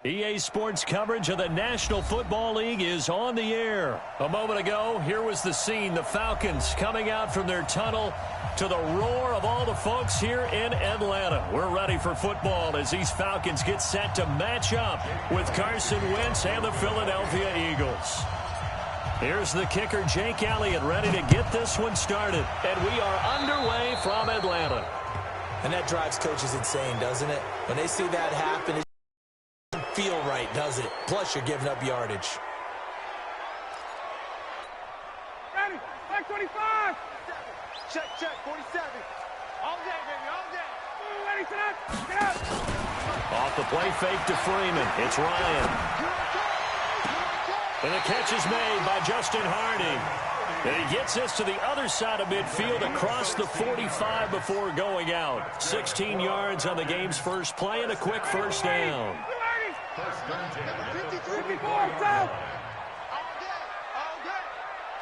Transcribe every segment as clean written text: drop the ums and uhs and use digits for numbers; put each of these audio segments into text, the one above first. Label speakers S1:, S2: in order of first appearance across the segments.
S1: EA Sports coverage of the National Football League is on the air. A moment ago, here was the scene. The Falcons coming out from their tunnel to the roar of all the folks here in Atlanta. We're ready for football as these Falcons get set to match up with Carson Wentz and the Philadelphia Eagles. Here's the kicker, Jake Elliott, ready to get this one started. And we are underway from Atlanta.
S2: And that drives coaches insane, doesn't it? When they see that happen, it doesn't feel right, does it? Plus, you're giving up yardage.
S3: Ready, back 25.
S4: Check, 47. All day, baby, all day.
S3: Ready, set up, get up.
S1: Off the play fake to Freeman. It's Ryan. And the catch is made by Justin Harding. And he gets this to the other side of midfield across the 45 before going out. 16 yards on the game's first play and a quick first down.
S3: 54, south.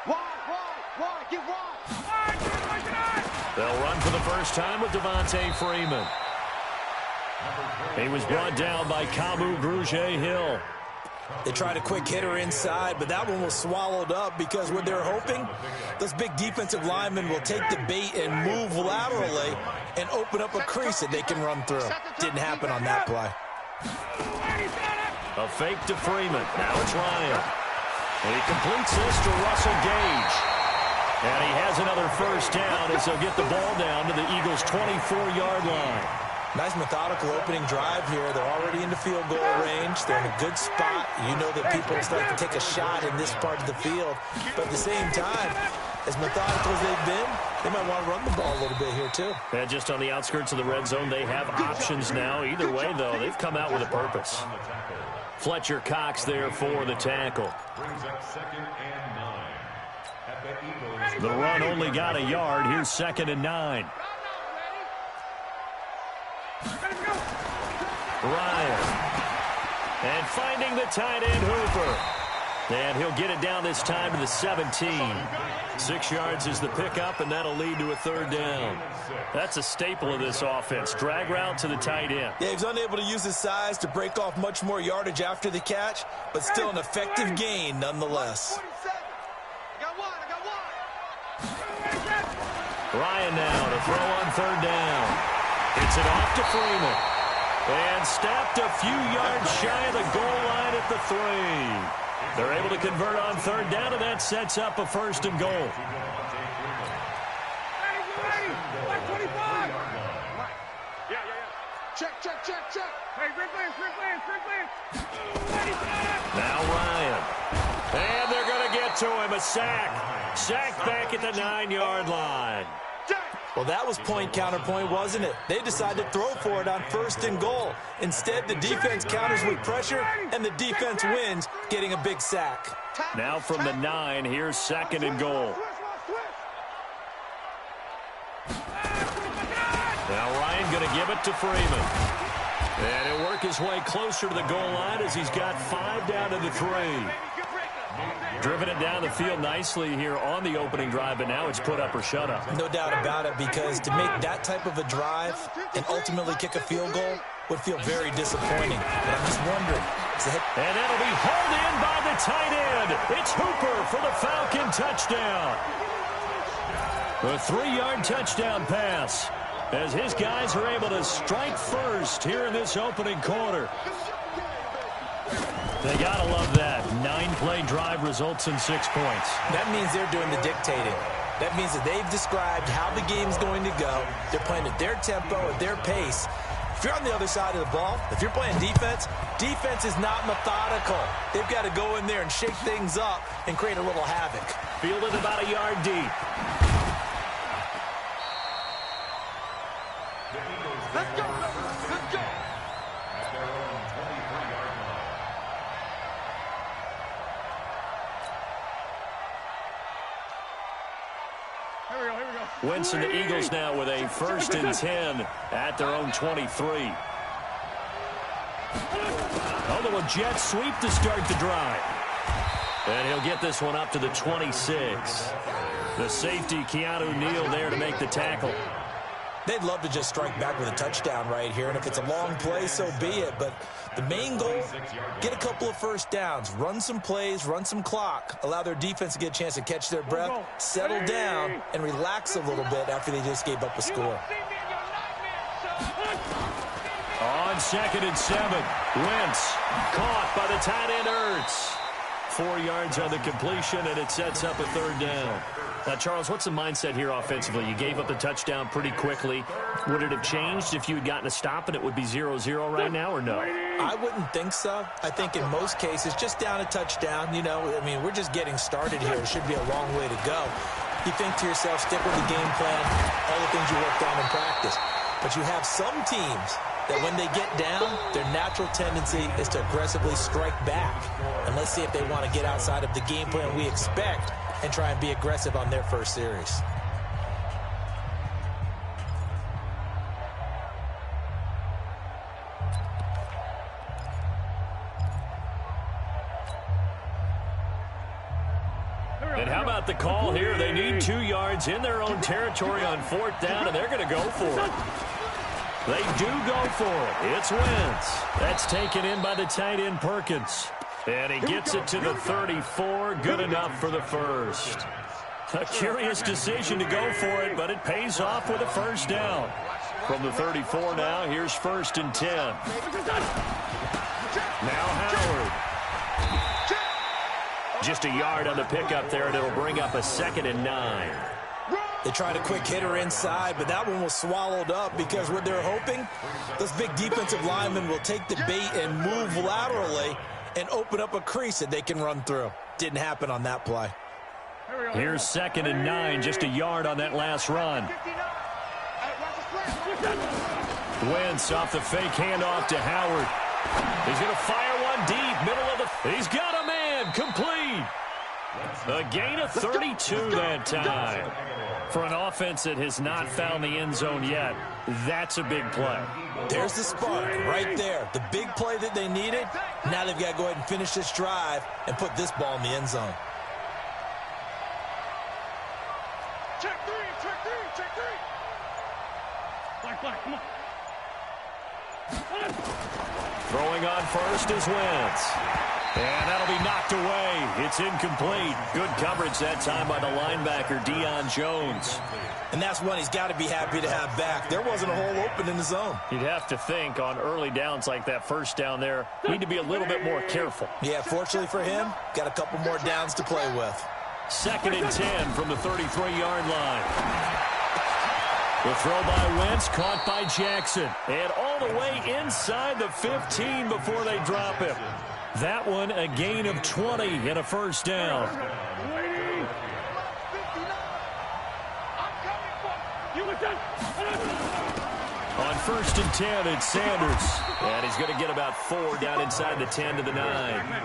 S4: Wide, get wide.
S1: They'll run for the first time with Devontae Freeman. He was brought down by Kamu Grugier-Hill.
S2: They tried a quick hitter inside, but that one was swallowed up because what they're hoping, those big defensive linemen will take the bait and move laterally and open up a crease that they can run through. Didn't happen on that play.
S1: A fake to Freeman. Now it's Ryan. And he completes this to Russell Gage. And he has another first down as they'll get the ball down to the Eagles' 24-yard line.
S2: Nice methodical opening drive here. They're already in the field goal range. They're in a good spot. You know that people start to take a shot in this part of the field. But at the same time, as methodical as they've been, they might want to run the ball a little bit here too.
S1: And just on the outskirts of the red zone, they have options now. Either way, though, they've come out with a purpose. Fletcher Cox there for the tackle. The run only got a yard. Here's 2nd and 9. Ryan. And finding the tight end, Hooper. And he'll get it down this time to the 17. 6 yards is the pickup, and that'll lead to a third down. That's a staple of this offense. Drag route to the tight end.
S2: Yeah, he's unable to use his size to break off much more yardage after the catch, but still an effective gain nonetheless.
S1: Ryan now to throw on third down. It's it off to Freeman. And snapped a few yards shy of the goal line at the 3. They're able to convert on third down, and that sets up a 1st and goal.
S4: Check.
S3: Hey, Rick Lance.
S1: Now Ryan. And they're going to get to him. A sack. Sacked back at the 9-yard line.
S2: Well, that was point-counterpoint, wasn't it? They decided to throw for it on 1st and goal. Instead, the defense counters with pressure, and the defense wins, getting a big sack.
S1: Now from the 9, here's 2nd and goal. Now Ryan going to give it to Freeman. And he'll work his way closer to the goal line as he's got 5 down to the 3. Driven it down the field nicely here on the opening drive, but now it's put up or shut up.
S2: No doubt about it, because to make that type of a drive and ultimately kick a field goal would feel very disappointing. But I'm just wondering.
S1: And that'll be hauled in by the tight end. It's Hooper for the Falcon touchdown. A 3-yard touchdown pass as his guys are able to strike first here in this opening quarter. They got to love that. 9-play drive results in 6 points.
S2: That means they're doing the dictating. That means that they've described how the game's going to go. They're playing at their tempo, at their pace. If you're on the other side of the ball, if you're playing defense, defense is not methodical. They've got to go in there and shake things up and create a little havoc.
S1: Fielded about a yard deep.
S4: Let's go.
S1: Wentz and the Eagles now with a 1st and 10 at their own 23. Although a jet sweep to start the drive. And he'll get this one up to the 26. The safety, Keanu Neal, there to make the tackle.
S2: They'd love to just strike back with a touchdown right here, and if it's a long play, so be it. But the main goal, get a couple of first downs, run some plays, run some clock, allow their defense to get a chance to catch their breath, settle down, and relax a little bit after they just gave up a score.
S1: On 2nd and 7, Wentz caught by the tight end Ertz. 4 yards on the completion, and it sets up a 3rd down. Now, Charles, what's the mindset here offensively? You gave up the touchdown pretty quickly. Would it have changed if you had gotten a stop and it would be 0-0 right now, or no?
S2: I wouldn't think so. I think in most cases, just down a touchdown, you know, I mean, we're just getting started here. It should be a long way to go. You think to yourself, stick with the game plan, all the things you worked on in practice. But you have some teams that when they get down, their natural tendency is to aggressively strike back. And let's see if they want to get outside of the game plan we expect and try and be aggressive on their first series.
S1: And how about the call here? They need 2 yards in their own territory on 4th down, and they're going to go for it. They do go for it. It's Wentz. That's taken in by the tight end Perkins. And he gets it to the 34. Good enough for the first. A curious decision to go for it, but it pays off with a 1st down. From the 34 now, here's 1st and 10. Now Howard. Just a yard on the pickup there, and it'll bring up a 2nd and 9.
S2: They tried a quick hitter inside, but that one was swallowed up because what they're hoping, those big defensive linemen will take the bait and move laterally and open up a crease that they can run through. Didn't happen on that play.
S1: Here's 2nd and 9, just a yard on that last run. Wentz off the fake handoff to Howard. He's going to fire one deep, middle of the... He's got a man, complete. A gain of 32 that time. For an offense that has not found the end zone yet, that's a big play.
S2: There's the spark right there. The big play that they needed. Now they've got to go ahead and finish this drive and put this ball in the end zone.
S3: Check three. Black, come on.
S1: Throwing on first is Wentz. And that'll be knocked away. It's incomplete. Good coverage that time by the linebacker, Deion Jones.
S2: And that's one he's got to be happy to have back. There wasn't a hole open in the zone.
S1: You'd have to think on early downs like that 1st down there, need to be a little bit more careful.
S2: Yeah, fortunately for him, got a couple more downs to play with.
S1: 2nd and 10 from the 33-yard line. The throw by Wentz, caught by Jackson. And all the way inside the 15 before they drop him. That one, a gain of 20 and a 1st down. On 1st and 10, it's Sanders. And he's going to get about 4 down inside the 10 to the 9.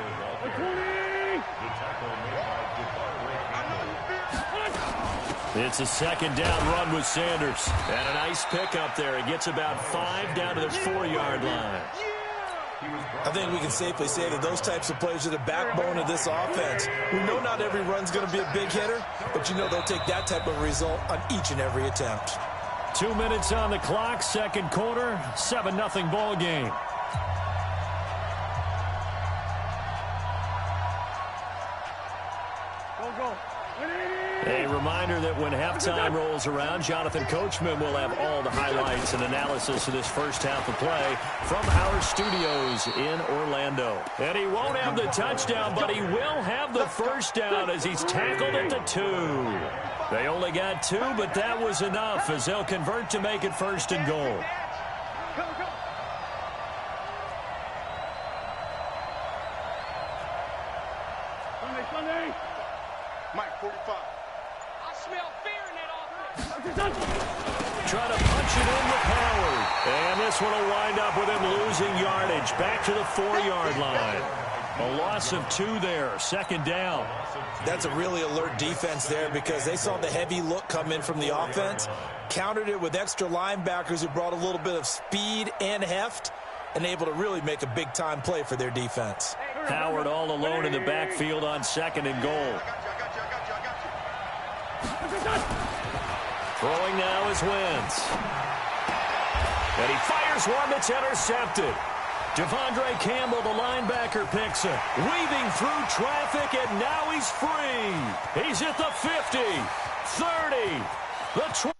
S1: It's a 2nd down run with Sanders. And a nice pickup there. He gets about 5 down to the 4-yard line.
S2: I think we can safely say that those types of plays are the backbone of this offense. We know not every run's going to be a big hitter, but you know they'll take that type of result on each and every attempt.
S1: 2 minutes on the clock, 2nd quarter, 7-0 ball game.
S3: Go.
S1: A reminder that when halftime rolls around, Jonathan Coachman will have all the highlights and analysis of this first half of play from our studios in Orlando. And he won't have the touchdown, but he will have the 1st down as he's tackled at the 2. They only got 2, but that was enough as they'll convert to make it 1st and goal.
S3: Sunday.
S4: Mike, 45.
S3: I smell fear in that offense.
S1: Trying to punch it in with Howard. And this one will wind up with him losing yardage back to the 4-yard line. A loss of 2 there, 2nd down.
S2: That's a really alert defense there because they saw the heavy look come in from the offense, countered it with extra linebackers who brought a little bit of speed and heft, and able to really make a big-time play for their defense.
S1: Howard all alone in the backfield on 2nd and goal. Throwing now is Wentz. And he fires one that's intercepted. Devondre Campbell, the linebacker, picks it. Weaving through traffic, and now he's free. He's at the 50, 30, the 20.